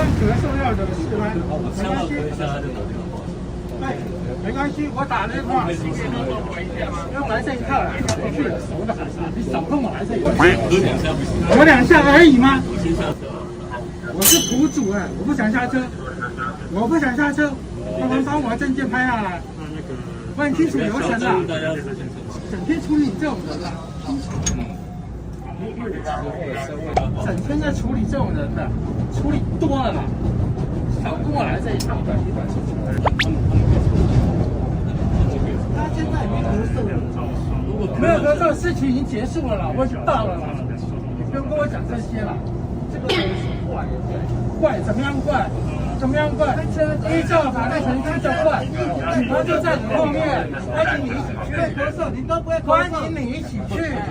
咳嗽要惹事吗？没关系。对，没关系，我打电话。要来这一套，我去了熟的，你少跟我来这一套。我2下而已吗？我是苦主哎，我不想下车，我不想下车，麻烦帮我证件拍下来。问清楚流程了，整天处理这种人了。整天在处理这种人的，处理多了啦，少跟我来这一套。他现在也没咳嗽，没有咳嗽，事情已经结束了啦，我已经到了啦，你不用跟我讲这些了。这个怪怎么样怪？怎么样怪？依照法律程序就怪，警察就在你后面，欢迎你一起去。咳嗽，你都不会咳嗽，欢迎你一起去。